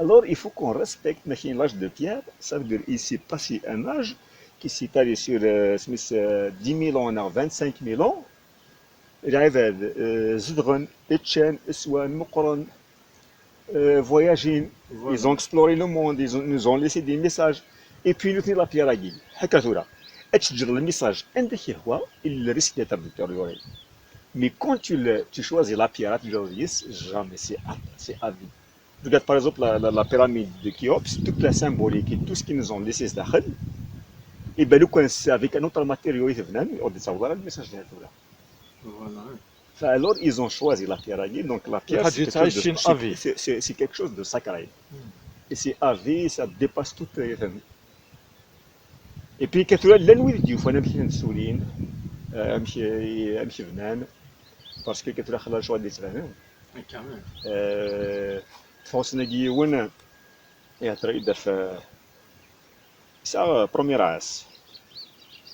Alors, il faut qu'on respecte l'âge de pierre. Ça veut dire ici, passer un âge qui s'étale sur 10 000 ans, on a 25 000 ans. العباد زدغن اتشان اسوان مقرن voyaging, ils Voilà. ont exploré le monde, nous ont laissé des messages. Et puis nous tenons la pierre à guille. Hakazoura. Et tu dis le message, un de chez toi, il risque d'être détérioré. Mais quand tu choisis la pierre, tu dis jamais, c'est à vie. Regarde par exemple la pyramide de Khéops, toute la symbolique et tout ce qu'ils nous ont laissé c'est là. Et bien, nous, c'est avec un autre matériau, on dit ça, voilà le message de la. Voilà. Alors, ils ont choisi la pierre à guille. Donc, la pierre, الحاج يتعايشين افي. c'est quelque chose de sacré. Et c'est à vie, ça dépasse toutes les familles. Et puis, quand tu as la nuit, tu vois, نمشي نسولين امشي فنان باسكو كتبدا خلال شويه ديال الفنان كمان. تفوسنا جيون يعتري في سا بروميير اس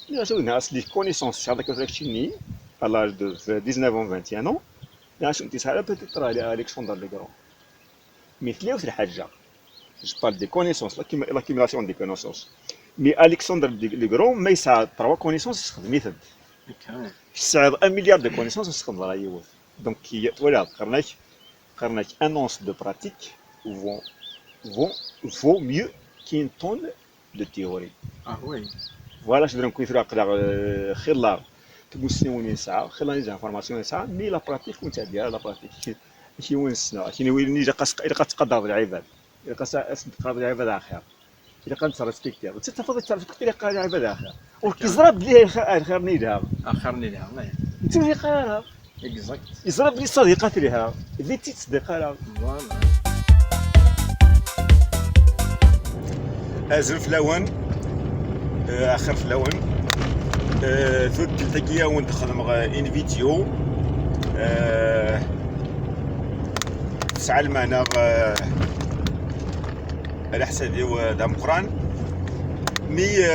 يا شو الناس اللي كونيسونس هذاك الشيء à l'âge de 19 ans 21 ans ناس انت ساعه peut-être على الكسندر لي غرون مي تلاو في الحاجه je parle des connaissances l'accumulation des connaissances mais Alexandre le Grand ما يساعد 3 connaissances يستخدم ميثود كمان. يساعد 1 milliard de connaissances يستخدم راه يوث donc voilà قرناك un once de pratique vaut mieux qu'une tonne de théorie. اه وي. Voilà, je dirais qu'il faut خير لا تمسني ساعة خير لا نيجا انفورماسيون ساعة مي لا براتيك وانت دير لا براتيك ماشي وين السنة كاين وين نيجا إلا قتقدر العباد إلا قتقدر العباد آخر إلا قترسبكتي انت تفضل ترسبكتي إلا قال العباد آخر وكيزرب ليه الخير نيدها اخرني لها. انت اللي قالها اكزاكت. يزرب لي صديقات ليها فيتي تصدق لها فوالا. ازل فلاون اخر فلاون ثوت تلتقيا وندخل ان فيديو تسعى المعنى على حساب دام قران مي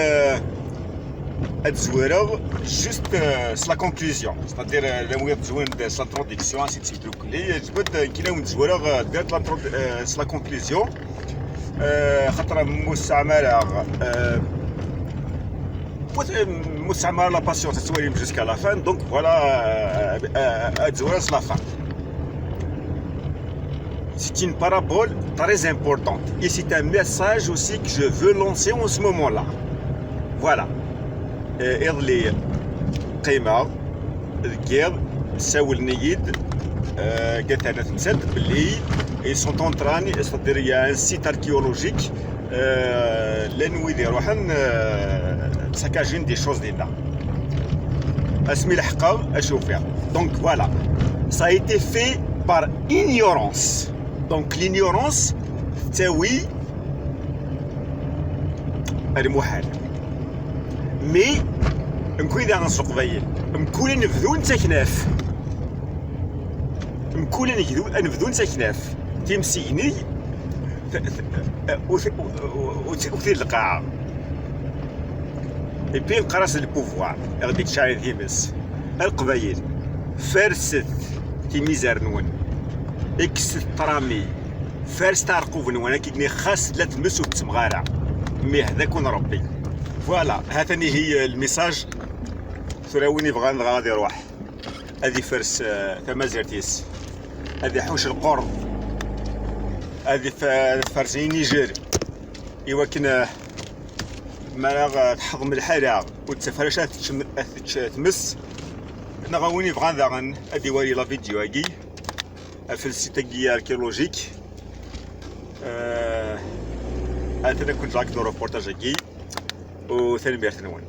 اتزويرو جوست سلا كونكلوزيون c'est-à-dire لا مويا تزوين سلا انتروديكسيون اسي تسيتو كلي جبد كيلا ونتزويرو دارت سلا كونكلوزيون خاطر مستعمره مستعمره لا باسيون تسواليم جوسكا لا فان دونك فوالا اتزويرو la fin. C'est une parabole très importante et c'est un message aussi que je veux lancer en ce moment-là. Voilà. إضلي قيمة الكير ساول نيد قالت أنا تمسد باللي ils sont en train c'est-à-dire il y a un site archéologique لأنو يروحن ساكاجين دي شوز ديالنا اسمي الحقا اشوفها donc voilà ça a été fait par ignorance donc l'ignorance تساوي المحال مي مكون إذا غنسوق باين مكون نبذو نتا كناف مكون نبذو نتا كناف تيمسيني وثير القاعة إبي نقراس البوفوار غادي تشعل تيمس القبايل فارست تيميزار نون إكس طرامي فارس تارقوف نون كيكني خاص لا تمس وتسمغارع مي هذاك ربي فوالا هاتني هي الميساج ثراوني بغا غادي يروح هذه فرس تمازرتيس هذه حوش القرد هذه فرسين نيجير ايوا كنا ما تحضم الحرا وتفرشات تمس انا غاوني بغا ذا هذه وري لا فيديو هاكي في السيتاكي اركيولوجيك انا كنت راك ندير ريبورتاج هاكي وثاني بيرتنون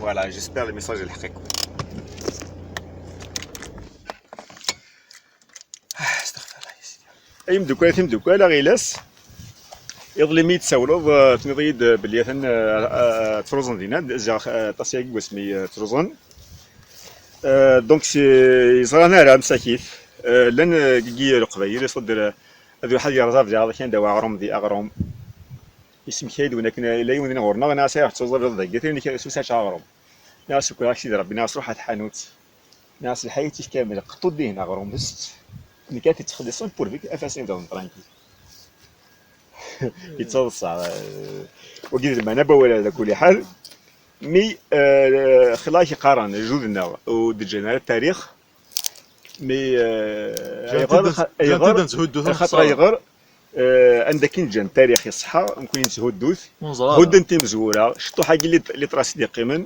فوالا جيسبر الميساج يلحقكم استغفر الله يا سيدي اي مدوكا لا غيلاس يظلي ميت ساولو تنضيد بلي ثن تروزن دينا جا طاسياك واسمي تروزن دونك سي يزرانا راه مساكيف لان كي القبايل يصدر هذو حد يرزاف جا كان دوا غروم دي اغروم اسم كيد ولكن لا يمكن غورنا ناس يحتوزر ضيقتين اللي كيسوسها شاغروم ناس كل شيء ربي ناس روحات حانوت ناس الحياة كامل قطو دينا غروم بس اللي كانت تخدسون بور فيك افاسين دون طرانكي يتصلصع وقيل ما نبا ولا على كل حال مي خلاش يقارن جودنا ودجنا التاريخ مي يغر تهدو خاطر يغر عندك نجم تاريخ يصحى ممكن يتهدوث ونزرار هد انت مزوره شتو حاجه اللي تراس ديقيما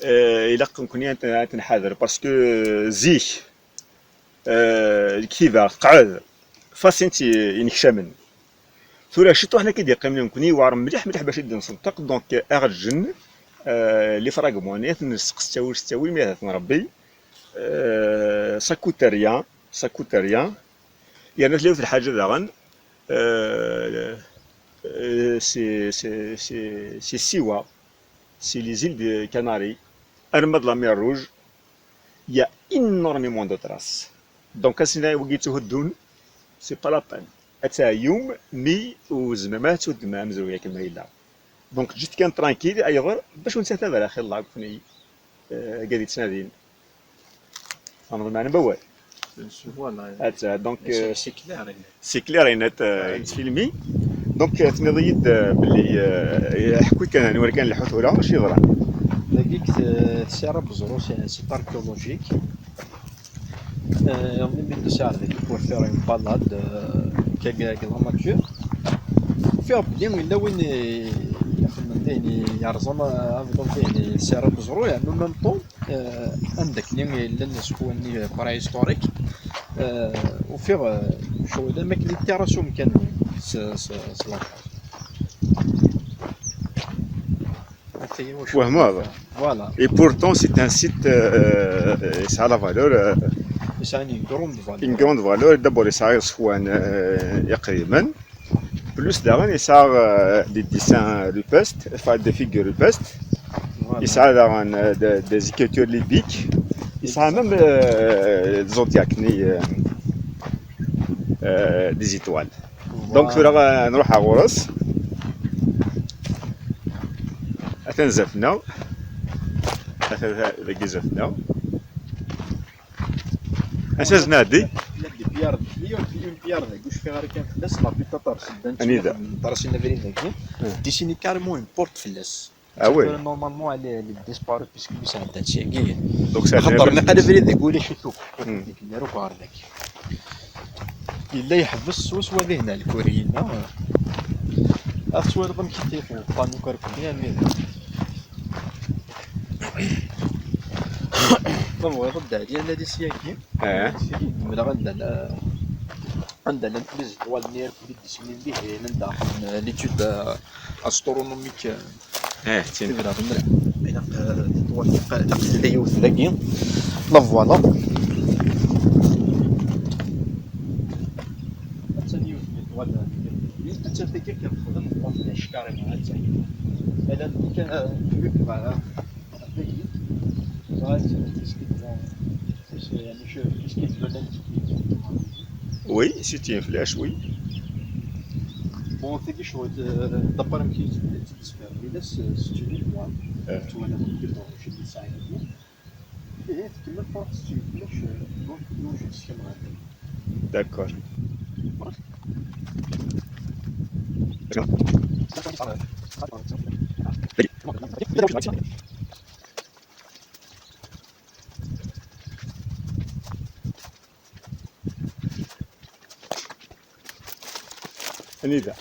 الى كون تنحاذر باسكو زيك الكتيبه قعد فاسنتي ينكشمن ثورة شتو حنا كي ديقيمنا نكوني واعر مليح مليح باش يدي نصدق دونك اغجن اللي فراغمونيات نسق ستاوي مياه نربي ساكوت ريان ساكوت ريان يعني تلاقيو في الحاجه داغن سي سيوا سي لي زيل دي كاناري ارمد لا مير روج يا انورميمون دو تراس دونك اسنا وقيتو هدون سي با لا بان اتا يوم مي وزمامات ودمام زويا كما يلا دونك جيت كان ترانكيل ايغر باش نسات على خير الله كوني قاعد تنادين انا معنا بوال فوالا اتا دونك سي كلير سي كلير انت تفيلمي دونك تنضيد باللي حكيت كان نوركان الحثوله شي ضرا دقيق تسير بزرو سي اركيولوجيك يعني من تسير ذيك بور فير اون بالاد كا لا ناتور فيها بلي ولا وين يخدم فيه يرزم افضل فيه سير بزرو يعني ميم طون عندك اللي الناس كوني برا هيستوريك وفيه شويه ما كاين التراسم كان وهم هذا فوالا اي بورتون سي ان سيت يسعى لا فالور يساني كروند فالور une grande valeur d'abord يسعى صفوان يقريبا بلوس داغن يسعى دي ديسان ريبست enfin des figures ريبست يسعى داغن des écritures libiques يسعى même زودياكني des étoiles دونك ثورا نروح على غورس أتنزفنا ذاك زفنا أساس نادي بيار بيار واش فيها غير كان فلاس لا بيتا طارس أنيدا طارسين فري ذاك ديسيني كارمون اون بورت فلاس وي نورمالمون على لي ديسبارو بيسكو بيس عندها تشيكي دونك سا خاطر انا قال فري ذاك ولا شفتو ديك دارو كار ذاك الا يحبس وسوا هنا الكوريين أسوأ ضم كيف قانون كركبيا مين ضم ضد هذه الذي سياكي من عندنا نفلز والنير في الديسمين به نداخل ليتود أسترونوميك تين تبدا بمرح إذا توافق تقتل يوث ذاكي لا فوالا تنتي كيف كنخدم في الاشكال مع الزين الا كان كيف مع يعني شوف كيف تبان وي سيتي فلاش وي بون تيجي شو دبر يمكن تسفر بس ستودي بوان تو انا كنت شي ديزاين ايه تكمل فرق ستودي فلاش دونك نوجد سكيما داكور أنيدا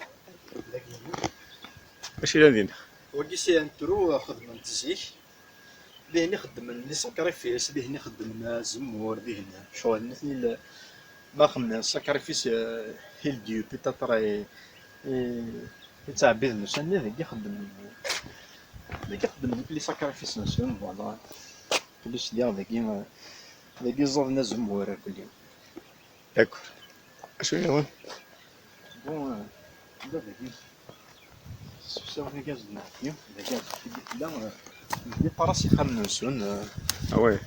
اش إلا ندير وكيسي انترو خدمة تزيك بيه نخدم لي ساكريفيس بيه نخدم زمور بيه شغل مثل ما خمنا ساكريفيس هيل ديو بيتاتر تاع بيزنس انا ذاك يخدم لي ساكريفيس نسون فوالا كلش ديال ذاك زرنا زمور كل يوم داكور اش هي هون بون لا ذاك سوسا غاز نحكي ذاك لا لي طراس يخدم نسون وي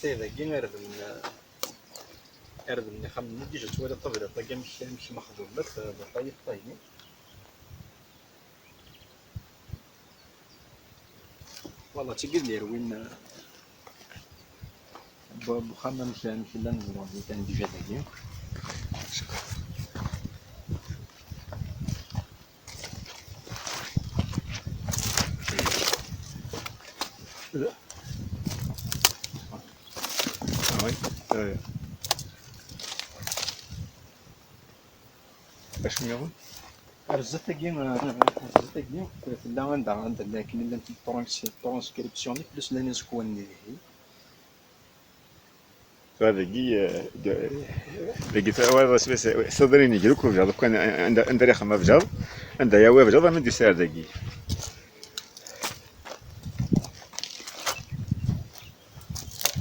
ذاك غير من أرد من خمن ندي جت ولا طبعا طاقة مش مخدومة بطايق طايني والله تقول لي وين بخمن مش لا نزلوا كان ديجا ذاكي وي اش ميون رزتك في لا عند لكن اللي انت ترانسكريبسيوني بلس لا نسكون دي هذاكي صدريني يجرك وفجر كان عند ريخ ما فجر عند يا وفجر من دي سار ذاكي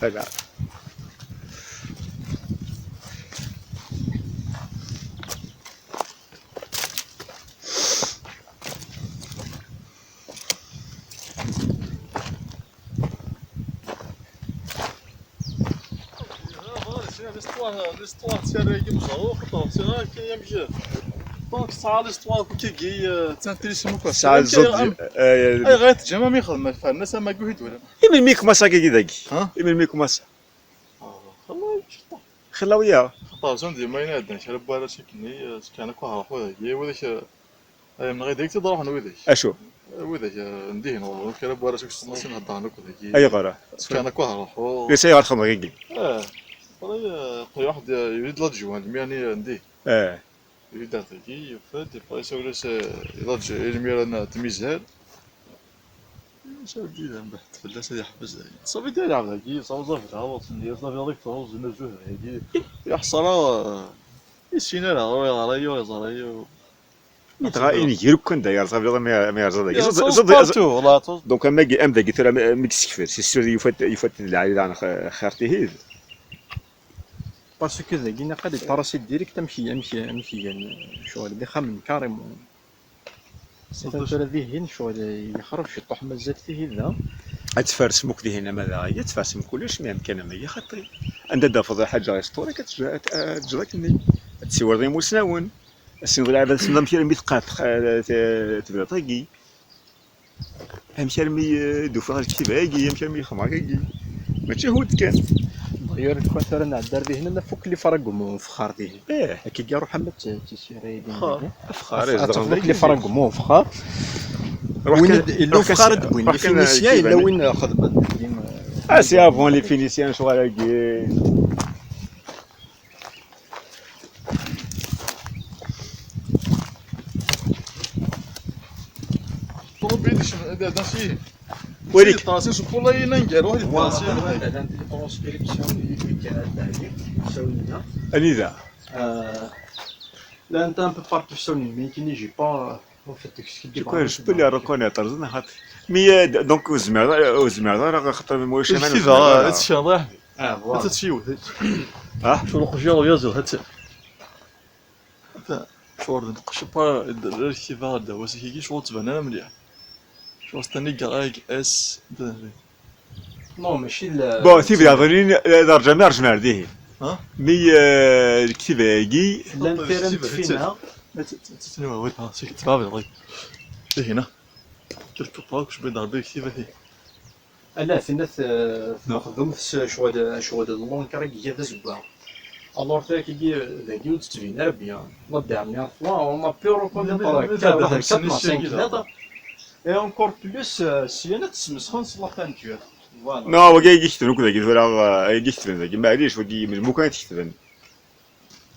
هذا l'histoire تسرى يمزو خطر سيرا كي يمشي دونك صار l'histoire كي تانتريس مو كو ساعة الزوج اي غايت جمع ما يخدم الناس ما قهد ولا يمن ميكو مسا كي ذاكي ها يمن ميكو مسا والله خلاو يا خطر زندي ما ينادن شرب ولا شكني كان كو راح وذاك من غير ديك تروح انا وذاك اشو وذاك نديه والله كان بولا شك نص نهضر لك وذاك اي غرا كان كو راح ليس يا الخمر كي والله واحد يريد لا تجوان يعني نديه يريد ذاكي يفاد يبقى يسوي يلج الميرنا تميزال شو جديد بحث فلاس يحبس صافي داير على ذاكي صافي تعوض ندير صافي هذيك تعوض نزوه هذيك يحصل يسينا لا رايو رايو يتغاين يجرك كون داير صافي ما يرزا ذاك زد والله دونك ما جي ام ذاك ترى مكسكفر سي سور يفوت العائله انا خارتي باسكو ذاك نقد الباراسيت ديريكت مشي شغل اللي خمن كاريمون سيتر ذي شغل يخرج يطيح مازال فيه ذا اتفرس موك ذي هنا ماذا يتفرس كلش ما يمكن ما يخطي عند دافض حاجه اسطوري كتجرك مني تسيور ذي مسناون السنغ لعبه السنغ مشي مثقات تبدا طاقي مشي رمي دوفا الكتيب هاكي مشي رمي خمر هاكي ماشي هو كان داير كثر نعدر به هنا فوق اللي فرقوا فخار به كي جا روح محمد تيسيري فخار فوق اللي فرقوا فخار وين لو فخار وين اللي فينيسيا الا وين اخذ سي افون لي فينيسيان شغل هاكي طوبيش هذا شيء وريك طاسي شوف والله ينقل واحد طاسي هذا الترانسكريبسيون اللي كان سوينا انيذا لا انت ان بو بارتو سوني مي كي نيجي با جو بو لي ريكونيتر زعما خاطر مي دونك وزمير راه خاطر موش انا كيف هادشي الله فوالا حتى تشيو شو الخجير يازل حتى شو نقش با كيف هذا واسكي شو تبان مليح شو استني كراك اس نو ماشي بون تي بدا ظنين درجه ما رجع ذيه ها مي الكتيبه هاكي الانترنت فينا تسني وين ها سيك تبابي الله هنا كيف باكش بين ضربي كتيبه هي لا في الناس نخدم في شغل اللونكر كي هذا زبا الوغ تاكي ذاك يوت تبين بيان نبدا ميا فوا اون بي ريكونيتر كا واحد 4 5 كيلو اي اونكور بلوس سيانات تسمسخن لا بانتور فوالا نو هو جاي يكتب كذا ولا يكتب ذاك معليش ودي ممكن تكتب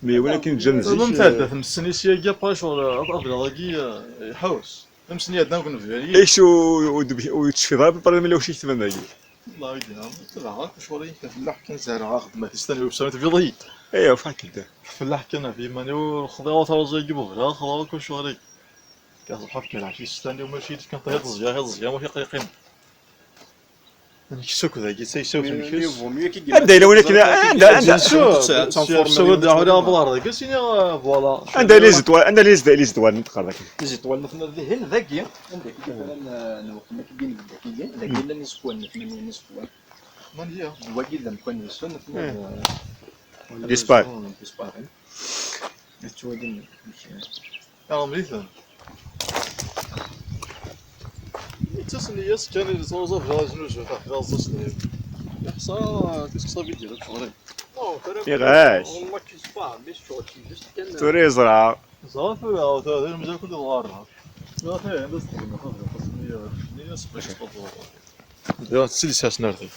مي ولكن جنزي ممتاز تمسني شي كاع با شغل افضل ذاكي يحوس تمسني عندنا كنا في ايش وتشفي ضرب البرلمان لو شي كتب ذاك الله يدينا تبع شغل الفلاح كان زارع خدمه تستنى بسنه في ضيق ايوا فاك كذا الفلاح كان في مانيو خضره تاوز يجيبوا لا خضره كل شغل كاس الحف كان عشي استنى وماشي كان طيب زيا ماشي قيقين نكسوك ذاك سيسوي عنده الا ولكن عنده شو دعونا بلار ذاك سيني فوالا عنده لي زيتوال نتقر ذاك لي زيتوال مثلا ذهن ذاكي عندك مثلا نوقف كاين ذاكي لا نسكون مثلا نسكون من هي هو كذا مكون نسكون مثلا Disparaît. ديسباري توادن يا مليثان يتصل ياس كان يتوظف في زنوج تاع في الزاس يحصى كيسك صافي ديال الشغل يغاش. والله كيسبار مش شغل جست كان توري يزرع. صافي هذا المجال كله غار لا فيه بس خاصني باش يا سيدي ساس نارتي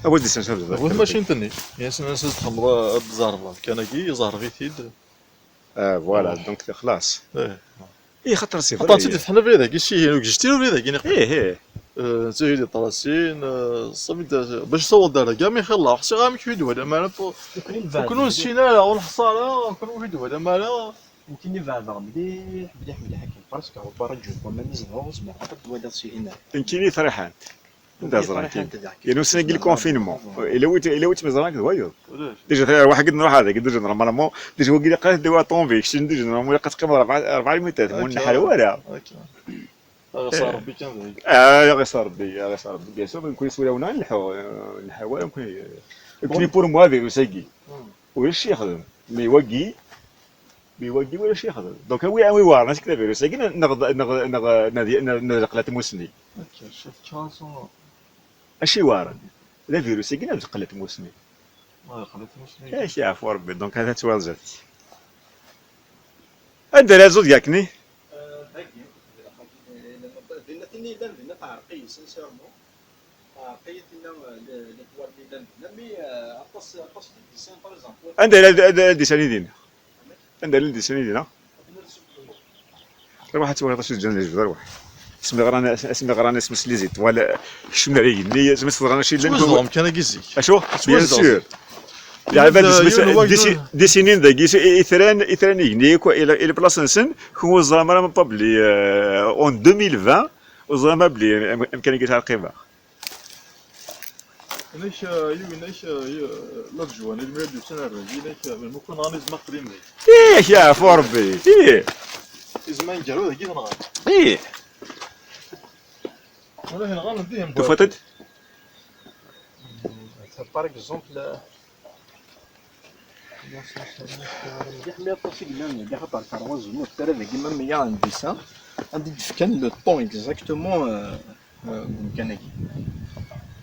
أودي سنشوف هو ماشي نتني يا سناس تخمر الزاربه كان كي يزار في تيد فوالا دونك خلاص. ايه إيه خطر صفر. عطاتي حنا بليدك كيشي هنا جشتي بليدك إيه زيدي طراسين صافي باش صوت دارها كاع ما يخلع حسي غامي كيفيدو هذا مالا كنو السيناله والحصاله كنو كيفيدو هذا مالا يمكن يفعل مليح مليح مليح هكا براسك هو برجو وما نزلوا سمع حتى ولا شي هنا يمكن فرحان. انت زراكين يعني سنقي الكونفينمون الا ويت مزراك وايض ديجا واحد قد نروح هذا قد نروح نورمالمون ديجا هو قال قال دوا طومبي كشتي ديجا نورمالمون قد تقيم 4 متر مون نحل ولا صار ربي كان يا غير صار ربي يا غير صار ربي بيان سور يمكن يسولونا نحاول يمكن بور موا فيرو ساكي ولا شي يخدم مي يوقي بيوقي ولا شي يخدم دونك وي وار ناس كذا فيرو ساكي نقلات موسني شوف شانسون اشي وارد لا فيروس كنا نقلت موسمي قلت مسلم ايش يعرفوا ربي دونك هذا توالجت انت لا زود ياكني لان تني دان لان تعرقي سينسيرمون تعرقي لنا لتوار لي دان مي اطاس ديسان باغ اكزومبل انت لا ديساني دينا انت لا ديساني دينا روح تسوي شي جنة روح اسمي غرانا اسم سليزيت ولا شنو عليك ني اسم غرانا شي لازم كان كيزي اشو بيان سور يعني بعد دي سنين ذاكي اثران يغنيك الى بلاصه نسن هو الزرامه بابلي اون 2020 الزرامه بلي امكانيه تاع القيمه نيش لا تجوان الميدو سنه نيش ممكن غادي زعما قديم ايه يا فوربي ايه زعما نجرو ذاك نغا ايه ولا هنا غنديهم تفوتت باغ اكزومبل يحمي طاسي قلنا كاع خاطر كارواز نوت ترى كيما ميا عنديسا عندي كان لو طون اكزاكتومون كان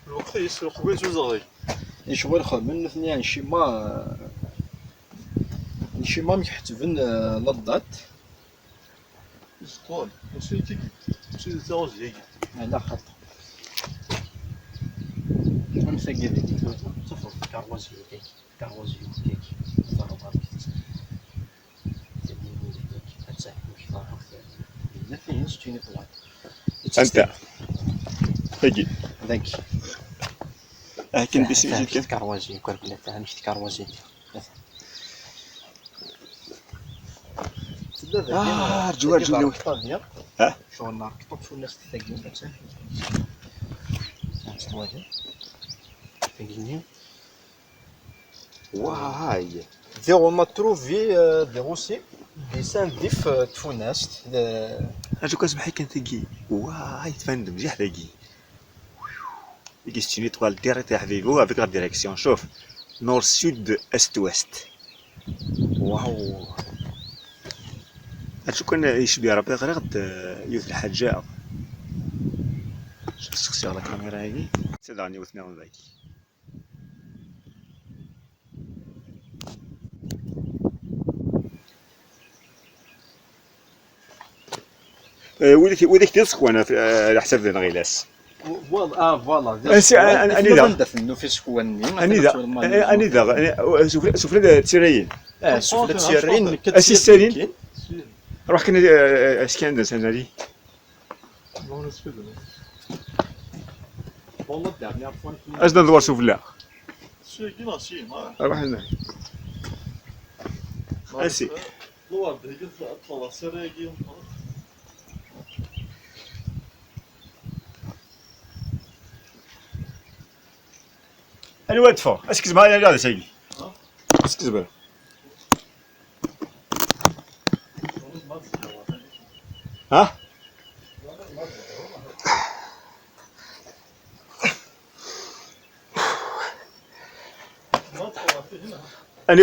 الوقت يسوق بيت وزغي شغل خدمنا ثنيا نشيما ميحتفن لا دات سطول ماشي تيكي ماشي تاوزي لا خاطر نمسك هذيك صفر كاروازيو كيك كاروازيو كيك ضربات لا فين شتيني طلعت انت تجي ذاك لكن بسيجي كيف كاروازيو كربلة تاع مشت كاروازيو رجوع ها شو النار كطب شو الناس تثقل نفسها واجه فيني واي Zéro m'a trouvé des roussi des syndifs tfounast اجو كاسمحي كان تجي واي تفندم جي حداكي يجي ستيني طوال ديريكت يا حبيبي افيك لا ديريكسيون شوف نور سود است ويست واو هادشو كان يشبه ربي غير غد يوث الحاجة شوف سقسي على الكاميرا هاكي سيداني وثنا من ذاك وذيك تلصق وانا على حساب الغلاس فوالا اني ذا ندفنو في سكواني اني ذا شوف لي التيرين شوف التيرين اسيسترين روح كنا اسكندر سناري والله دابني عفوا اش ندور شوف لا شي كيما شي روح هنا اسي لو بده يطلع سراقي انا وادفو اسكز معايا هذا شيء اسكز بها ها اني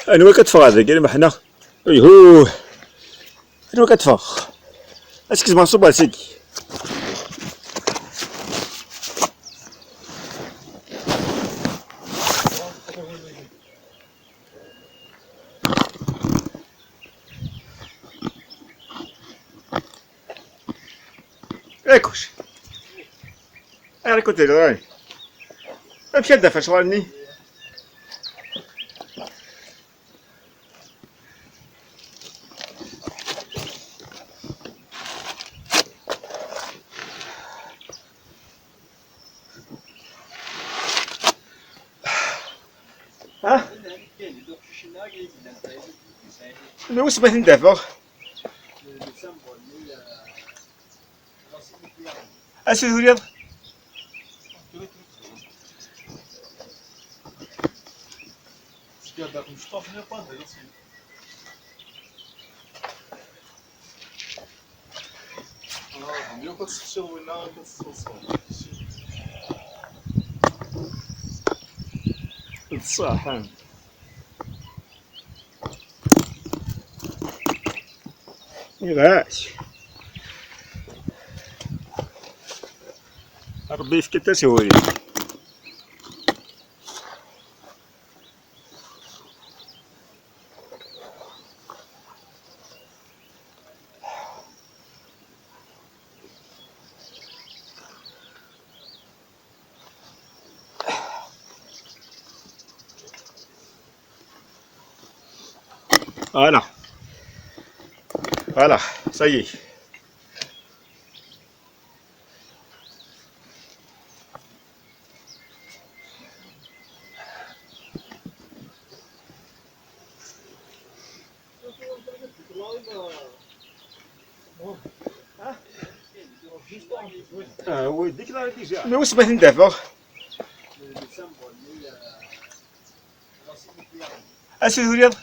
اني كتفغ هذاك ما حنا ايهو اني كتفغ اسكز منصوب على سيدي اكوش انا كنت راني امشي ندافع شغالني ها ما وش بغيت ندافع اسير رياض صح يغاش ربي يفك تسوي فوالا فوالا صايي هو يديك لا ديجا ما واش بغيت ندافع اسير رياض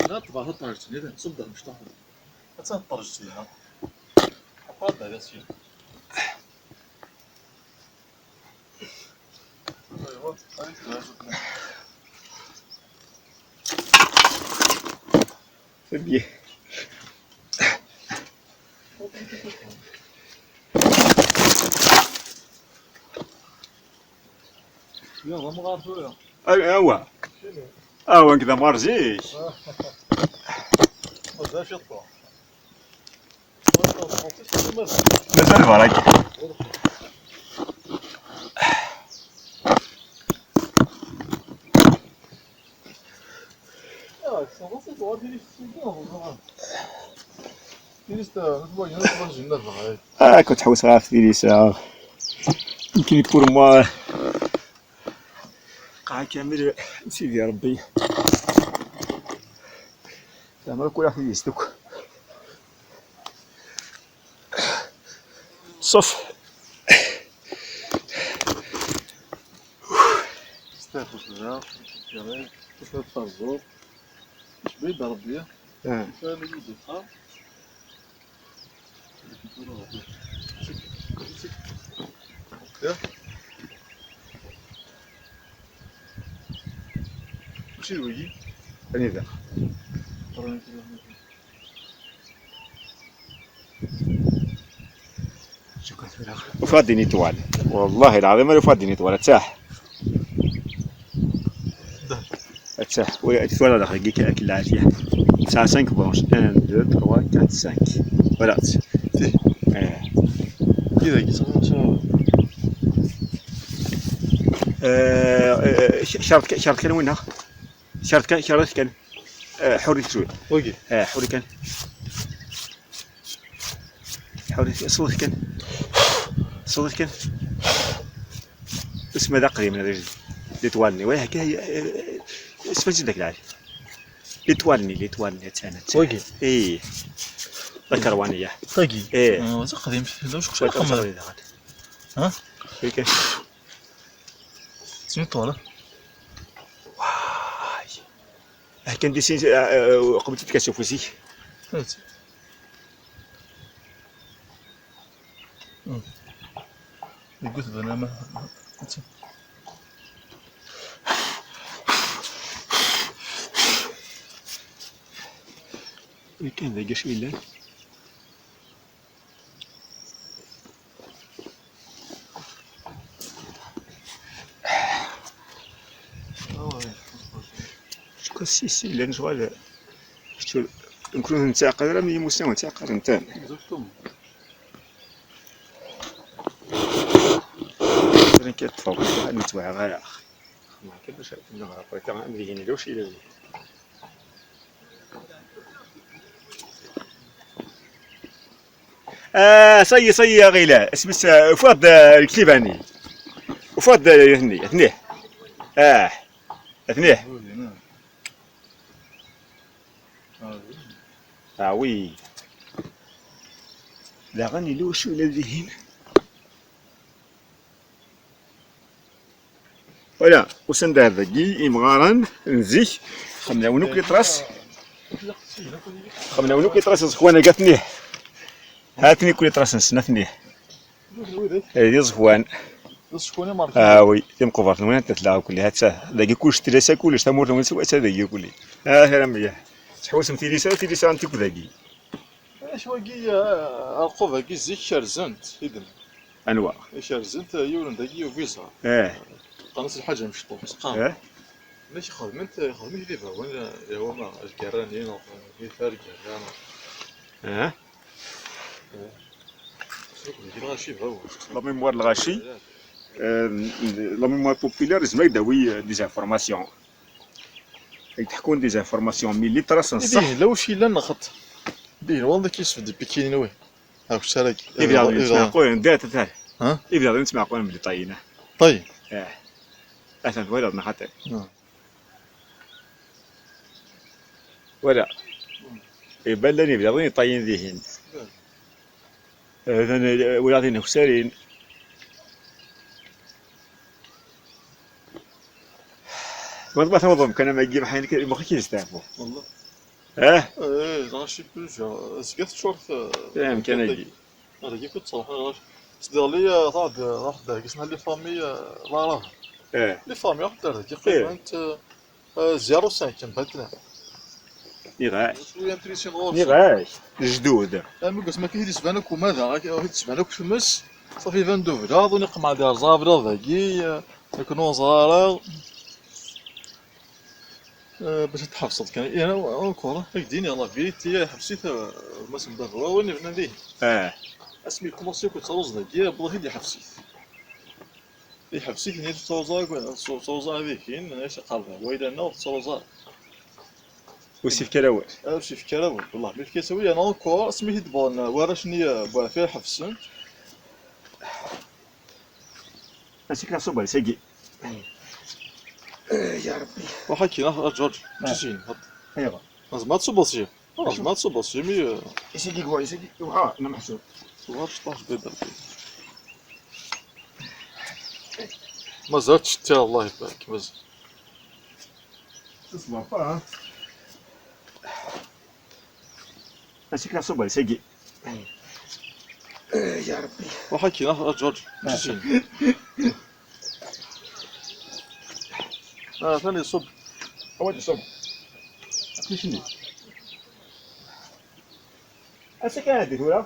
لا طبعا طرجت لي صدق مش طاح حتى طرجت ليها قاعد على سي ايوا سبيه يلا ما غادروا هو كذا مرجيش مازال يطلع مازال فرق كنت حوس غا في فيليسا يمكن يكون ما قاع كامل سيدي ربي زعما كل واحد يسلك صف استافوس لها يعني كيف تفرزو مش بعيد ربي اه كان يجي ها ماشي الوجي راني ذا وفاديني طوال والله العظيم ما فاديني طوال تاح تاح ولا داخل كيك اكل العافيه ساعه 5 برونش 1 2 3 4 5 ولا كذا كيسمى شرط كان وينها شرط كان حوري شوي وقي حوري كان حوري صوت كان اسمه ذا قريب من هذا اللي توالني وهي هكا اسمه جدك العالي ليتوالني تانا واقي ايه ذكروانيه طاقي ايه زق قديم واش كنت شويه خمر ها هيك سميت طوله كان دي سين قبل تتكشف وسي هات قلت انا ما كان ذا قش الا شكون السيسي الا نشغل شتو نكون نتعقد راه من مستوى نتعقد انت زكتم راه كيتفوق واحد نتوعى غير اخ ما كيفاش نغرق تا مديني لوش الى صي يا غيلا اسمس فؤاد الكليباني وفؤاد ثنيه ثنيه وي لا غني لوش ولا ذهين ولا وسندار ذكي إمغارا نزيك خمنا ونوك يطرس خمنا ونوك يطرس زخوانا قاتنيه هاتني كل يطرس نسنثنيه هذه زخوان شكون مارك وي تم قفرت وين تتلاعب كل هاتسا ذاكي كلش تريسا كلش تمر وين سوى ذاكي كلي هذا مياه تحوسم تيريسا انت كذاكي اش واقي القوفه كي زيك شارزنت اذن انواع شارزنت يورن داكي وفيزا قناص الحاجه مش طوب سقام ماشي خدمت لي فا وانا يا هما الكرانين في فرق انا الغاشي فهو لا ميموار الغاشي لا ميموار بوبيلير زعما يداوي ديزانفورماسيون يتحكون ديزانفورماسيون مي اللي تراس نصح لو شي لا نخط بين والله كيسف دي بكين وي هاك شارك يبدا نسمع قول ندات تاع ها يبدا نسمع قول ملي طاينه طيب احسن ولا نحط ولا يبان لي يبدا طاين ذهن هذا ولادين خسارين ما تنظم كان ما يجي محاين ما خيش يستعفوا والله غاشي بلوجا سكت شورت كان يجي انا كي كنت صراحه غاش صدر لي طاد واحد كيسمح لي فامي لا راه لي فامي واحد دار تقريبا انت 05 بدنا يغاش شويه انتريسيون غور يغاش الجدود انا قلت ما كاينش بانك وماذا راك تسمعك تمس صافي 22 فلا ظني قمع دار زافرا ذاكي يكونوا صغار باش تحفظت كان انا اونكور هكديني الله فيتي حبسيت ما سمدار هو وين بنا ليه اسمي كومونسي كنت صوز ذاكي بالله اللي حبسيت اللي حبسيت نيت صوزا هذيك ايش قالها ويلا نور صوزا وسيف كراوات شي في كراوات والله ملي كيسوي انا اونكور سميت بون وراشني بون فيها حبسن ماشي كنصوب على ساقي يا ربي وحكي جورج تشين ايوا ما تصبصي ما تصبصي مي يسقي قوي يسقي انا محسوب صغار 16 بيضة ما زادش حتى الله يبارك مازال تصبر فا ماشي كنصوب على ساقي يا ربي وحكي جورج تشين ثاني صب اود صب كيفني اسك هادي ولا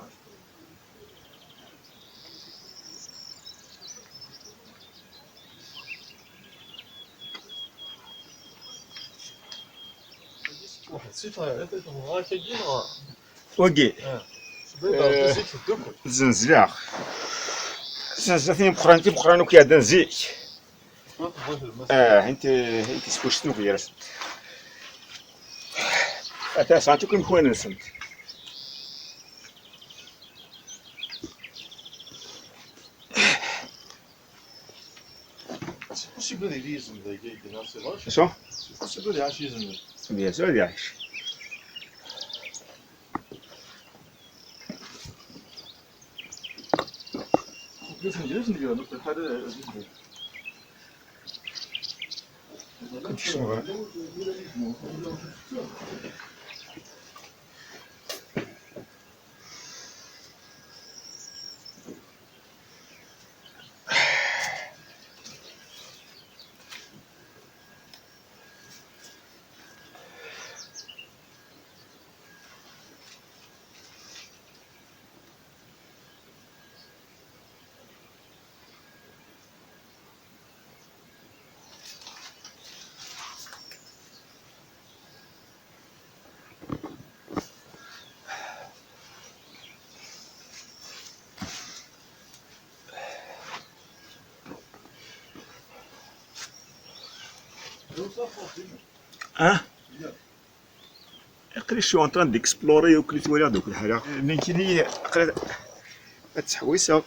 واحد سيفا هاكا كينا وقي زنزلاخ زنزلتني بقرانو كيعدا نزيك انت سكوش شنو في راسك اتا ساعتو كم خوان نسمت سي بلي ليزم ذاك نفس الوقت شو سي بلي عاش يزم بيان سور يعيش. لازم نجلس ندير نفس الحاجة. كنت شنو قريت شو ان تران ديكسبلوري وكليت ولا دوك الحاجه ملي كاين قريت هاد التحويسه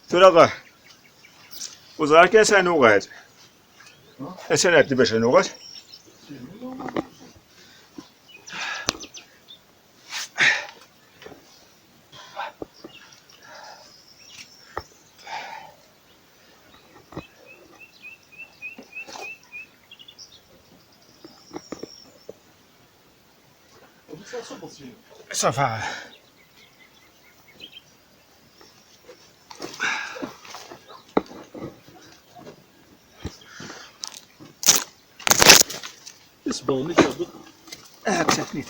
تراغا وزغار كان سانوغات اسنات باش نوغات صافا اسباني كابل. كتفني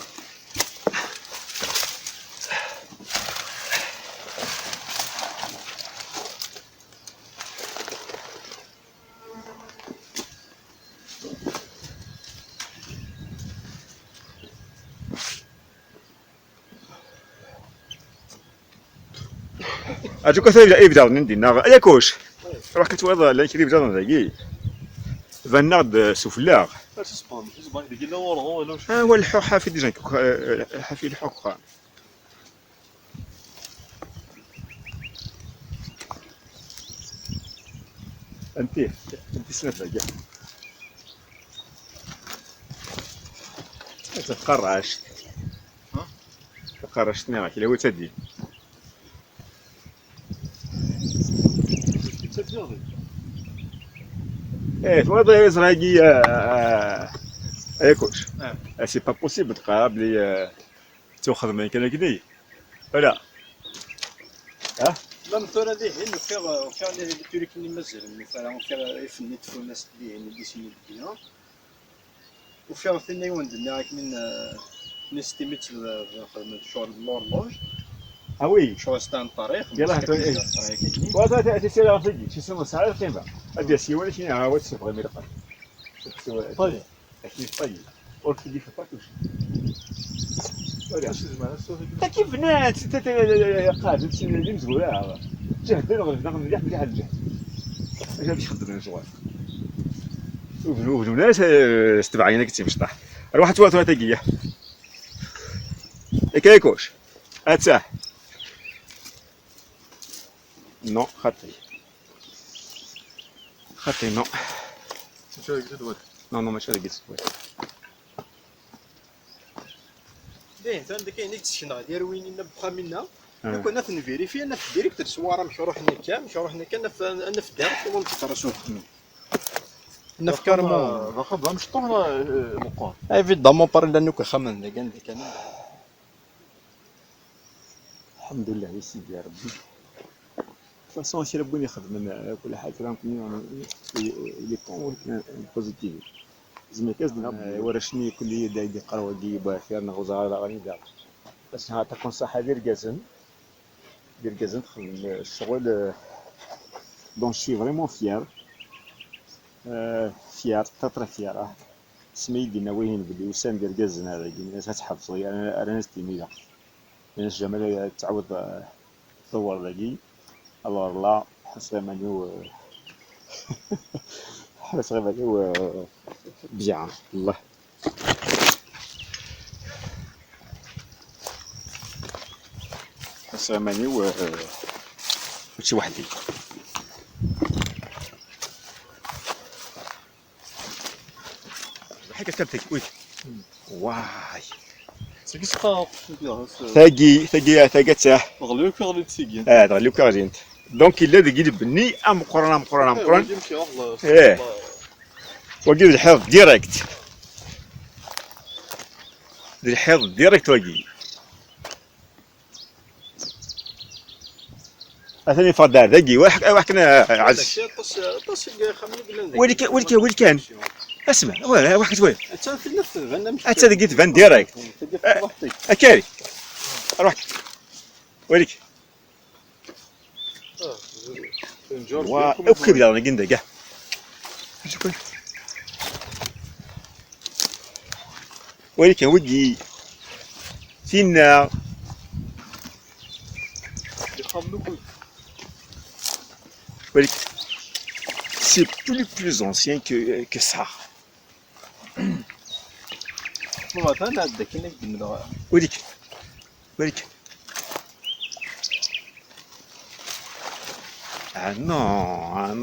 اجوك ثاني يبدا ندينا ياكوش راه كتوض لا كريم جانا ذاكي فناد سوفلاغ اسباني ديك لا ورا ولا واش. هو الحو حافي ديجا حافي الحق انت سنة ذاك تقرعشت تقرعشتني راك الا هو تدي ايه توضع ازراقي ياكوش سي با بوسيبل تقرب لي تاخذ من كذا كذي ولا لا مثلا هذه هي وفيها اللي توريك اللي مازال مثلا وفيها يفني تفونس اللي يعني اللي سمي بيها وفيها ثاني وندنا راك من نستيميت خدمة شغل لورلوج وي شغل ستان طريق يلاه وهذا تسير فيدي شو اسمه ساعه القيمه هذه سيوله شنو ها هو تسبغ ميرقا طيب اكيد طيب وكيف في فاتوش واش زعما كيف ناس قاعد تسمي مزوره جهد نغلب نجح مليح الجهد اش غادي يخدم الجوال وبنو ناس استبعينا كتي مشطح روح تواتو تاكيه كيكوش اتساه نو خطي نو شنو قلت دوك. نو ماشي هذا قلت باين ثاني كاين اللي تشنا ديال وين نبقى منا كنا تنفيريفي انا في ديريكت الصواره مش روح هنا كام مش روح هنا كان انا في دار ونتفرسوا انا في كارمون باقا مش طوحنا مقام. ايفيدامون بار لانه كخمن كان ديك انا الحمد لله يا سيدي يا ربي فاصون شي ربي يخدم من كل حاجه راه ممكن لي بون بوزيتيف زعما كاز ورشني كل داير قروه ديبا فيها نغوزا غادي دار باش ها تكون صحه دير كازن تخدم الشغل دون شوي فريمون فيار فيار ترى فيار سمي دينا وين بدي وسام ديال كازن هذا الناس تحفظوا انا ناس تيميله الناس جمال تعوض تطور ذاكي الور لا حس مانيو حس غير مانيو بيان الله حس مانيو شي وحدي حاجه تبتك ويك واي C'est qui sera ثقي تاه غليو كي غادي تسيكين غالي كارجنت دونك الا دقي بني ام قران ايه وقي الحفظ ديريكت الحفظ ديريكت وقي اثني فدار ذقي واحد كنا عز ولي كان اسمع واحد وين انت دقيت فان ديريكت اكاري روح وليك اوكي بلا انا قنده كاع ولكن وجي فينا ولكن c'est plus ancien que ça ولكن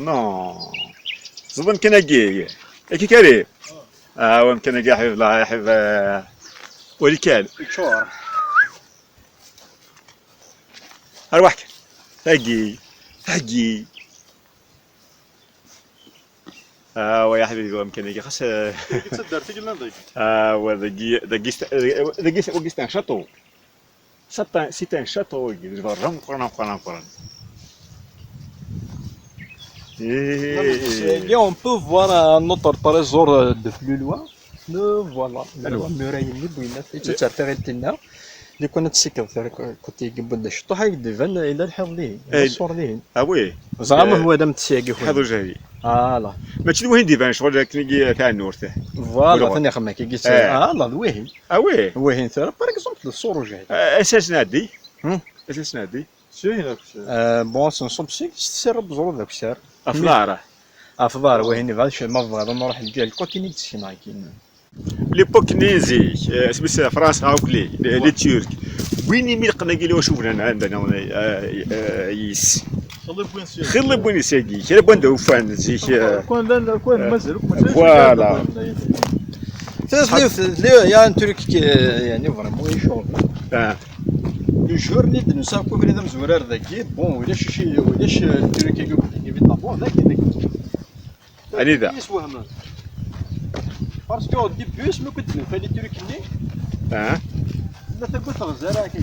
نو زبون كنا كي كريم ويمكن كي حفظ لا يحفظ ولكن أروحك هاجي ويا حبيبي ويمكن كي خاص تصدر تقول لنا وقست un château c'est un château je vais reprendre Et on peut voir un autre trésor de plus loin. Voilà. مرايني بوينات تاعتنا اللي كنا تسكر كنت قبل الشطوح هاي فان الى الحفظ ليه الصور ليه وي زعما هو دام تساقي حفظ جاي لا ماشي وين ديفان شغل كني تاع النور تاع فوالا ثاني خما كي قلت لا وين وي وين ثاني باغ اكزومبل الصور جاي اساس نادي اساس نادي شنو بون سنصب سير بزرو ذاك السير افضاره افضل وهني فاش ما بغا نروح ندير الكوكيني تسينا كاين ليبوك نيزي سميت فرنسا هاوكلي لي تورك وين يمي قناقي لو شوفنا عندنا يس خلي بوين ساقي كلا بوين دوفان زيك كون مازال فوالا يا ترك يعني فريمون يشوف لو جورني دو نساكو في هذا الزرار ذاكي بون ولاش ترك يبي طابون ذاك يعني ذا يسوهم باسكو او ديبي ما كنت نخلي تركني لا تقول تغزال كي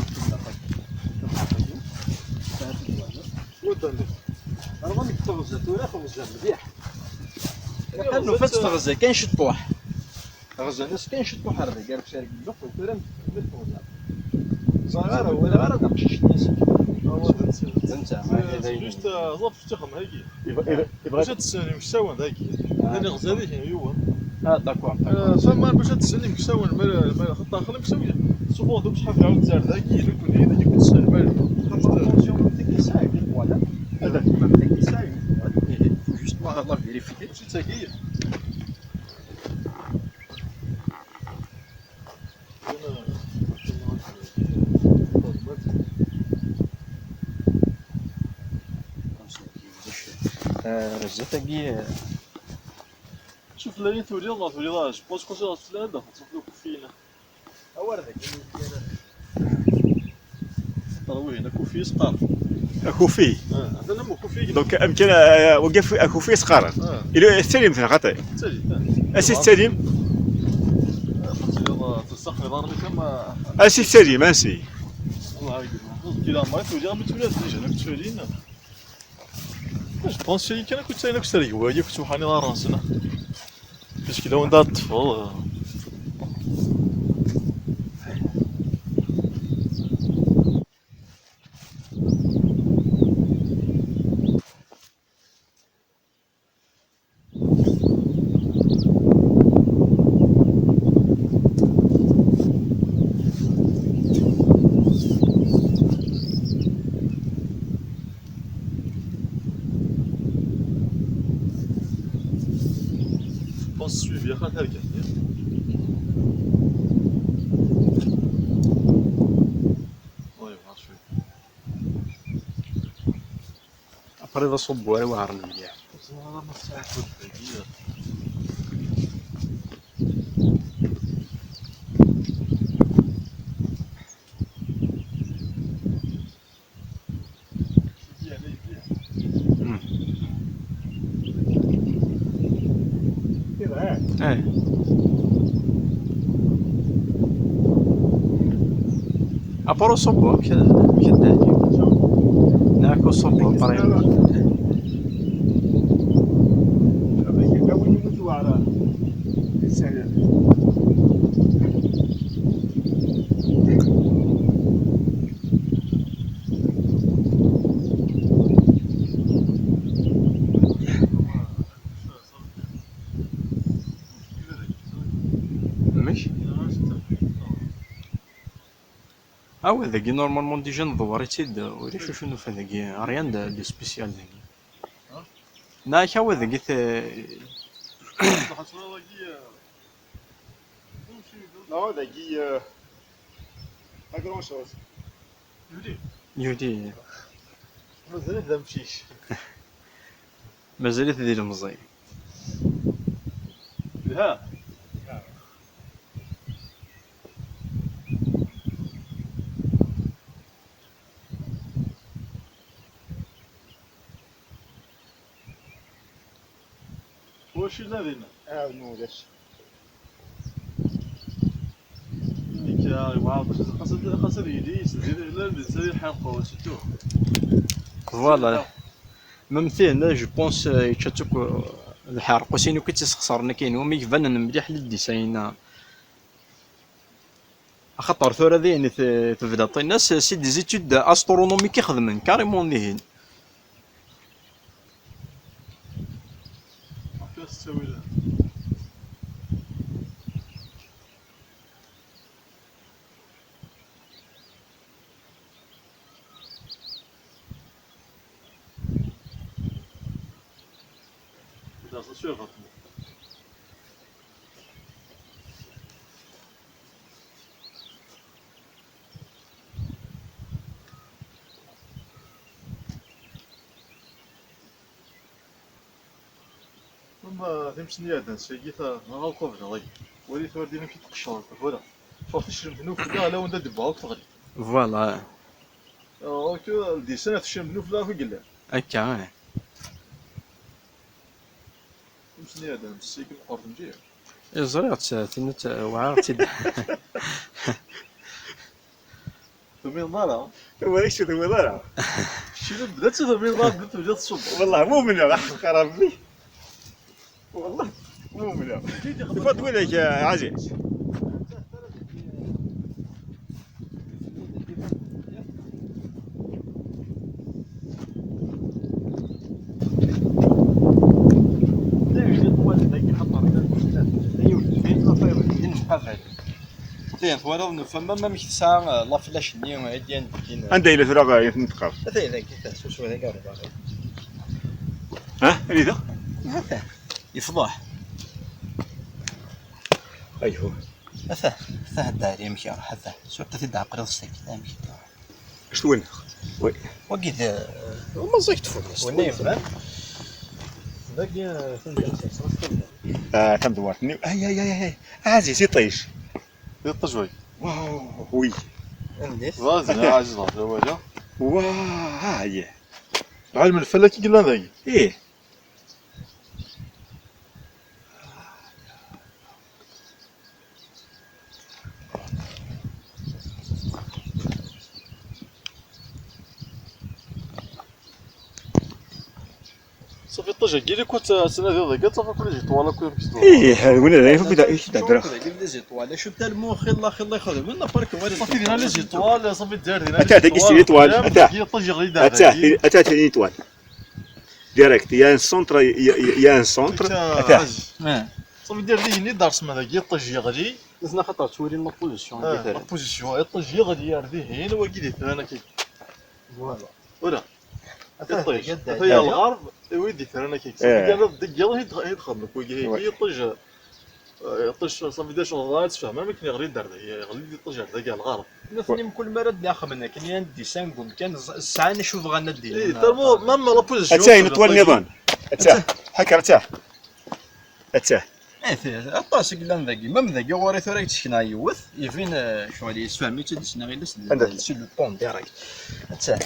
انا ما تغزل ولا تغزل مليح كانوا فات تغزل كاين شطوح غزل ناس كاين شطوح هذا قال لك شارك بالضبط ولا صغار ولا غير نمشي ناس انت جوست ظرف تخم هاكي باش تسالي مش سوا ذاكي انا غزالي هو داكور فما باش تسالي مش سوا ما خط اخر مش سوا سوبون دوك شحال عاود زار ذاكي لو كنت هنا كنت تسال بالي هذا ما تكي ساي جوست لا فيريفيكي شي تاكي رجعتك شوف لا تولي الله تولي الله جوبونس كون سي لا هذا تصوفلو كوفينا اوردك تروي هنا كوفي سقار كوفي هذا مو كوفي دونك يمكن وقف كوفي سقارا الى السليم في خاطئ اسي السليم تستقبل ضربي كما اسي السليم اسي الله يقول كيلا ما تولي غير تولي ديجا انا كنت تولينا جو بونس شي كان كنت انا كنت هو هي كنت وحاني على راسنا باش كي لو ندار الطفل suivi à faire quelqu'un. Oui, bien sûr. Après, il صب ولا واعر المليح. والله ما صحت ابرو صبو كداني ناكو صبو طريق وين يموتوا على ماشي او ذاكي نورمالمون ديجا نضوريتيد وليش شنو في ذاكي ريان دو سبيسيال ذاكي ناك هو ذاكي Non, daqui pas grand chose. يودي مازال هذا مشيش. مازالت ديال المزيان ها واش لدينا؟ Non, laisse. ديك واعر خاصة يديس لا نسالي الحلقة وشتو. فوالا ممثل هنا جو بونس يتشاتوك الحرق وسينو كيتسخسرنا كاين هما يبان مليح للديساين خاطر ثورة ذي تبدا الناس سي دي زيتود استرونوميك يخدمن كاريمون ذهين كيفاش تسوي لها؟ شو غلط؟ ما تمشي نيادن سيجيتا غالقوف غادي ولي ثوردينا كي تقشر فوالا شوف تشرب نوف لا لا وندا دباوك تغلي فوالا اوكي دي سنه تشرب نوف لا في قلا هكا تمشي نيادن سيكل قرب نجي زريت ثنت وعرتي تمين نارا وليش تقول لا شنو بدات تمين نارا بدات تبدا تصب والله مو من راح ربي والله مو من تفضل لك يا عزيز زين ثوالو فما ما مش ساعة لا فلاش ني ديال كاين عندها الى فراغ يتنتقر هذا ذاك كيفاش واش هذا كاع ها اللي ذا هذا يفضح ايوه هذا الداري يمشي هذا سوق تدعى قريض السيك لا يمشي اش وين وي وقيد ما زيك تفوت وين يفهم ذاك تم دوارتني هاي عزيز يطيش يطجوي واو وي ندير غازي عاجز هذا واه هاي علم الفلاكي قلنا ذاك ايه صافي طجا كي كنت السنه هذيك صافي كل شيء طوالا كل شيء ايه وين لا يفوت ايش تهضر قلت لي زيطوال شو تا المخ الله خلا ياخذ منا برك وارد صافي دينا لي زيطوال صافي دار دينا أتا تقيس لي طوال أتا طجا غير أتا تاني طوال ديريكت يا ان سونتر يا ان سونتر أتا صافي دار لي ني دار سما ذاك طجا غادي لازم خاطر توري لا بوزيسيون ديال بوزيسيون طجا غادي يردي هنا وكي انا كي فوالا ولا طيب هي الغرب ويدي انا كي قال ديك يلاه يدخل لك وهي طج طج صافي دار شغل غادي تفهم ما كاين غير دار هي غادي طج هذا كاع الغرب مثلا كل مره داخل منها كاين عندي سانكم كان الساعه نشوف غانا دير اي ترمو ماما لا بوزيسيون أتا نطول نظام أتا هكا أتا الطاس قلنا ذاكي مام ذاكي وري ثوري تشكنا يوث يفين شو غادي يسفهمي تدسنا غير سي لو طون ديريكت حتى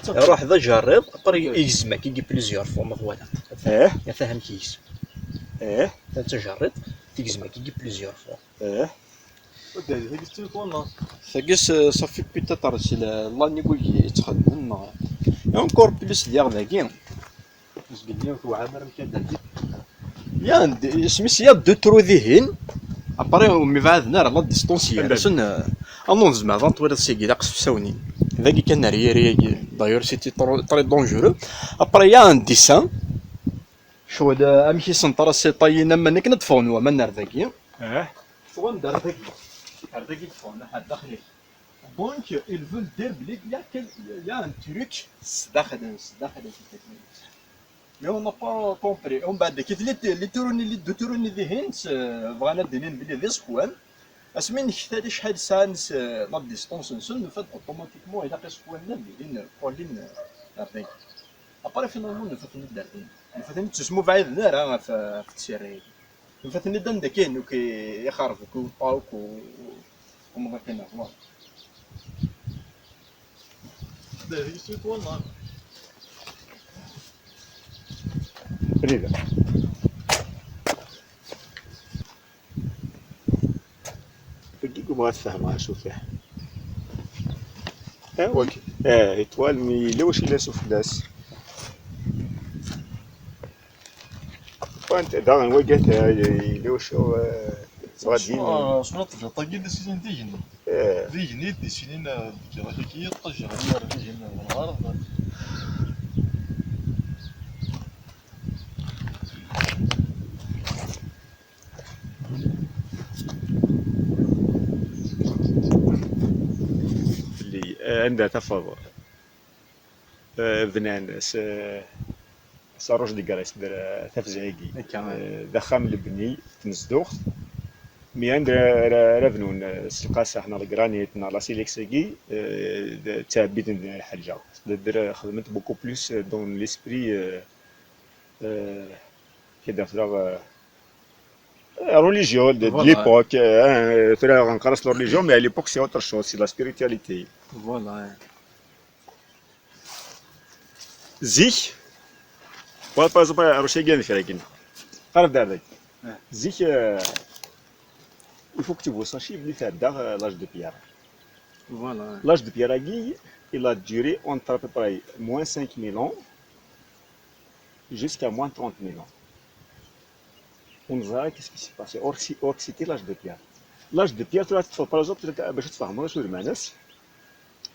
روح ذا جرب طري يجزمك يجي بليزيور فوا ما فوالا ايه يفهم كيس اه تجرد تيكزما كي بليزيور فوا اه هذه التليفون ثقيس صافي بيتاتر سي لاني يقول يتخدم اونكور بليس ديال ذاكي باش قال لي هو عامر مكان يا سميس يا دو ترو ذهين ابري مي بعد نار لا ديستونسيال سن انون زعما فانت ولا سيكي داقس في ساوني ذاكي كان ريري دايور سيتي طري دونجورو ابري يا ان ديسان شغل امشي سنطرا سي طاينا منك ندفون هو من نار ذاكي اه شغل دار ذاكي دار ذاكي دفون حد داخلي دونك ils veulent dire بلي يا ان تروك داخل في Mais on n'a pas compris. On بعد كيف اللي توروني ذهين بغانا دينين بلي ذي سكوان اسمين نكتالي شحال ساعة لا ديستونس نسن فات اوتوماتيكمون إلا قيس سكوان ديرين قولين داردين ابري فينالمون نفاتني داردين نفاتني تسمو بعيد نار في التسيري نفاتني دان داكين وكي يخرفك وطاوك وما كاين فوالا هذه التليفون فريدة دقيقة بغات تفهمها شو فيه واكي ايطوال مي لوش إلا سفلاس وانت داغن وقت لوش صغادين شنو طاقي دي سيزون ديجن ديجن دي سنين كي طجع غير ديجن الغرض اللي عندها تفاضل بنان صاروش دي قرايس دار تفزعيكي ضخم البني تنزدوخ مي عند رافنون سلقاسة حنا الكرانيت نا لا سيليكسيكي تعبيت الحاجة دار خدمت بوكو بلوس دون ليسبري كي دار religion de l'époque, la religion, mais à l'époque c'est autre chose, c'est la spiritualité. Voilà. Zik, par exemple, Rocheguen fait avec Zik, il faut que tu vois sachiez, il fait l'âge de pierre. Voilà. L'âge de pierre à Guy, il a duré entre à peu près moins 5000 ans jusqu'à moins 30 000 ans. On voit qu'est-ce qui s'est passé. Or, c'était l'âge de pierre. L'âge de pierre, par exemple, je te fais un sur le manus.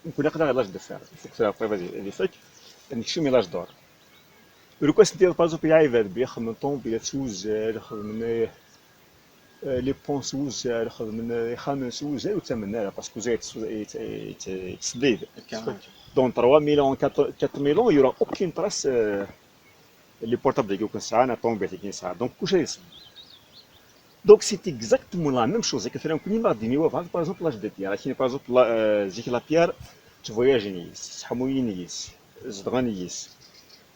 On connaît l'âge de fer. Il faut que ça après, vas-y, les faits. On est sur l'âge d'or. Le quoi, c'était par exemple, il y avait bien en même temps, il y a sous, les ponts sous, les khamens sous, ou ça maintenant, parce que vous êtes slave. Dans 3000 ans, 4000 ans, il n'y aura aucune trace. Les portables de ça, n'a tombé ça. Donc, coucher. Donc, c'est exactement la même chose. Que faire un coup de par exemple, l'âge de pierre. Par exemple, la pierre, tu voyages nice, Hamoui nice, Zdran nice,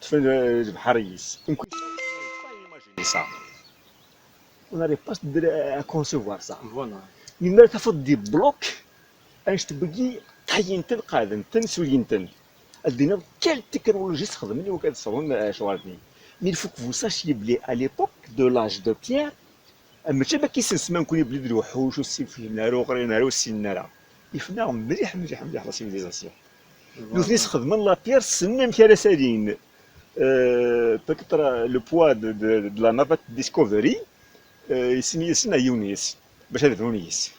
tu fais le Haris. On peut pas imaginer ça. On n'arrive pas à concevoir ça. Voilà. Mais il faut des blocs. Je te dis, taïn ten qaden, ten souyin ten. Elle quelle technologie se fait au cas de salon Chouardni. Mais il faut que vous sachiez à l'époque de l'âge de pierre, ماشي باكي سنسمان كون يبلي الوحوش والسيف النار وغير نار والسناره يفنا مليح مليح مليح لا سيفيزاسيون نوث ناس خدمن لا بيير سنم كي رسالين بكتر لو بوا دو لا نافات ديسكوفري يسمي سنا يونيس باش هذا يونيس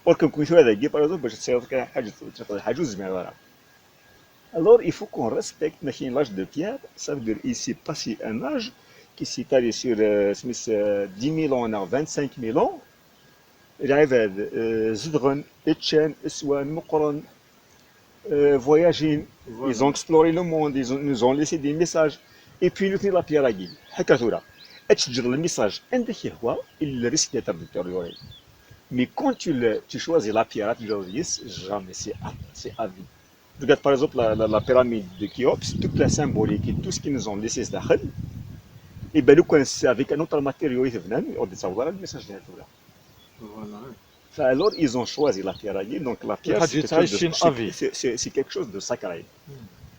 ولكن كنت هذا كي باغ باش تصير حاجه حاجه زعما alors il faut qu'on respecte l'âge de pierre, ça veut dire ici passer un âge qui s'est allé sur 10 000 ans, 25 000 ans. Zidron, Etchen, Eswan, Mokran, voyagé, ils ont exploré le monde, ils nous ont laissé des messages. Et puis, nous avons la pierre à guille. Hakatura. Et le message, il risque d'être détérioré. Mais quand tu choisis la pierre, jamais, c'est à vie. Regarde par exemple la pyramide de Khéops, toute la symbolique et tout ce qu'ils nous ont laissé se faire. Et bien, nous, avec un autre matériau, on dit ça, voilà le message de la voilà. Alors, ils ont choisi la pierre à guille. Donc, la pierre, c'est quelque chose de sacré.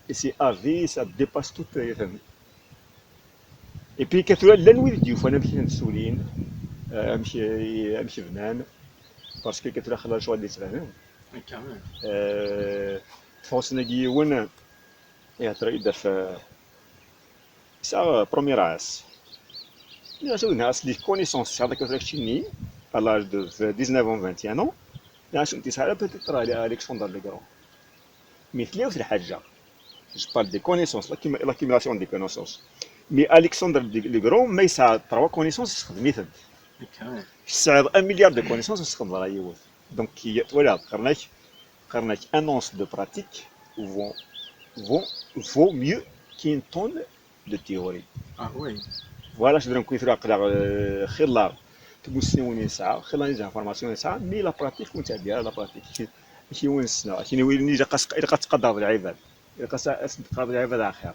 Et c'est à vie, ça dépasse tout. اي بي كثر لا نويد ديوف انا مشي نسولين امشي بنان باسكو كثر خلال شغل اللي تبانو كمان تفوسنا كيون يهضر يدير في سا بروميير اس لا سو ناس لي كونيسونس هذاك داكشي ني à l'âge de 19 ans 21 ans لا شنو تسال peut-être على الكسندر لي غرون مثلي في الحاجه je parle des connaissances l'accumulation des connaissances mais Alexandre le Grand ما يسعى 3 connaissances يستخدم ميثود كمان يسعى 1 مليار de connaissances يستخدم راه يوث donc voilà قرناك annonce de pratique vaut mieux qu'une tonne de théorie وي voilà je dirais كيف راقلا خلال تبوسني ساعه خلاني جا فورماسيون ساعه مي لا براتيك كنت ديال لا براتيك ماشي وين السنه كاين وين جا الا قتقدر العباد الا قتقدر العباد اخر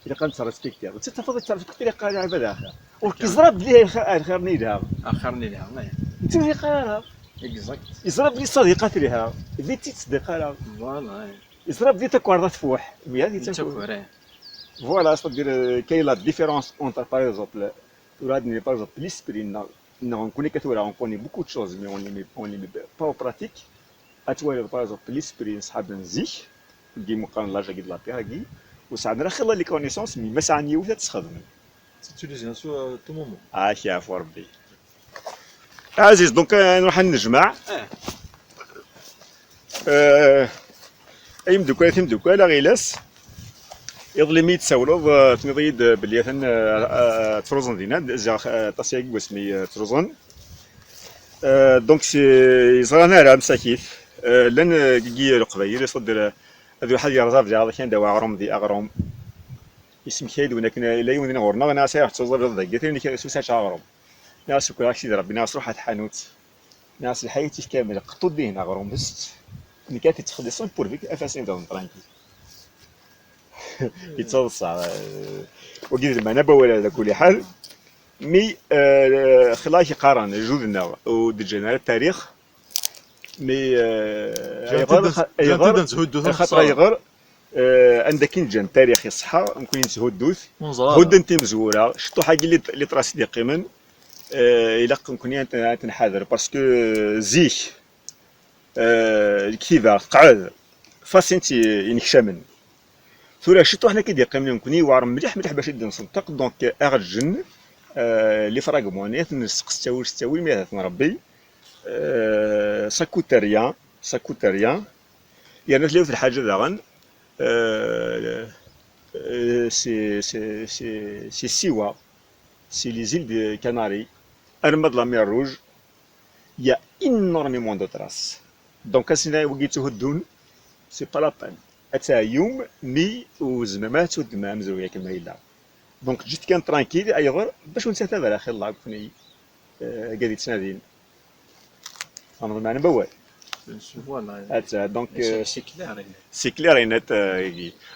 الا قد ريسبكتي تتفضل ترفق الى قال العباد اخر وكيزرب ليه الخير نيدها اخرني لها انت اللي قالها اكزاكت يزرب لي صديقات ليها فيتي تصدق لها فوالا يزرب لي تكوار تفوح هذه تكوار فوالا c'est-à-dire كاين لا ديفيرونس اونتر باغ اكزومبل تورادني باغ اكزومبل ليسبري non, on connaît que toi, on connaît beaucoup de choses, mais on les met pas en pratique. À toi, par exemple, l'esprit, ça a zik, qui me prend l'âge de la paix, ou ça a rien les connaissances, mais ça a ni où ça se fait. تيتيليزي سو تو مومون Ah, qui a fort bien. عزيز دونك نروح نجمع. أي مدوكا ثم دوكا لا غيلاس. يظلم يتسولوا تنضيد بلي ثن تروزن دينا زا تاسيق واسمي تروزن دونك يزرانا راه مساكيف لان كي القبايل يصدر هذو واحد يرزاف ديال كان دوا عرم دي اغرم اسم كايد ولكن لا يمكن نغورنا انا سايح توزر دقيت اللي كيسوس شاغرم ناس كل شيء ربي ناس روح حانوت ناس الحياه كامل قطو دينا غرم بس اللي كانت تخلصون بور فيك افاسين دون طرانكي يتصلص وقيل ما نبا ولا على كل حال مي خلاش يقارن جودنا ودجنا التاريخ مي يغير خاطر يغير عندك انجن تاريخ يصحى ممكن يتهدوث هود انت مزوره شفتوا حاجه اللي تراس ديقيما الى ممكن تنحاذر باسكو زيك الكتيبه قعد فاسنتي ينكشمن ثورة شتو حنا كي ديقيم يمكن واعر مليح باش يدي نصدق دونك ارجن لي فراغمونيات نسق ستاوي مي نربي ساكوتريان يعني تلاقيو في الحاجه داغن سي سيوا سي لي زيل دي كاناري ارمد لا مير روج يا انورميمون دو تراس دونك اسنا وقيتو هدون سي با لا بان أتا يوم مي وزمامات ودمام زويا كما يلا دونك جيت كان ترانكيل أيغر باش نسيت هذا الأخير الله كفني قاعد يتسنادين أنا معنا بوال أتا دونك سي كلير نت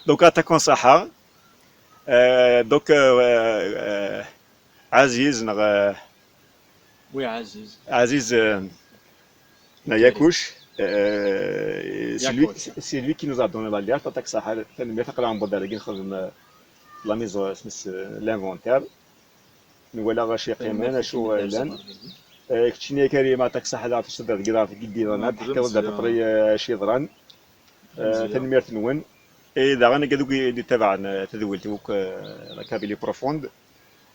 دونك أتاكون صحة دونك عزيز وي عزيز نياكوش c'est lui qui nous a donné l'alerte تاك صحة ثاني تقرا عن بدر كي نخدم لا ميزو سميت لانفونتير ولا غاشي قيمان شو لان كتشني كريمه تاك صحة في الصدر كذا في كيديرنا تحكي ودا تقري شي ضران ثاني ميرت نون اذا انا كذوك اللي تبعنا تدولت وك كابيلي بروفوند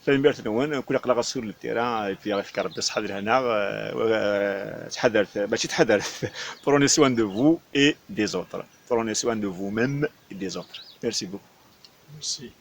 ثاني ميرت نون كل قلا غسول للتيران في غيفكر ربي صحه هنا تحضر ماشي تحضر prenez soin de vous et des autres prenez soin de vous-même et des autres merci beaucoup ميرسي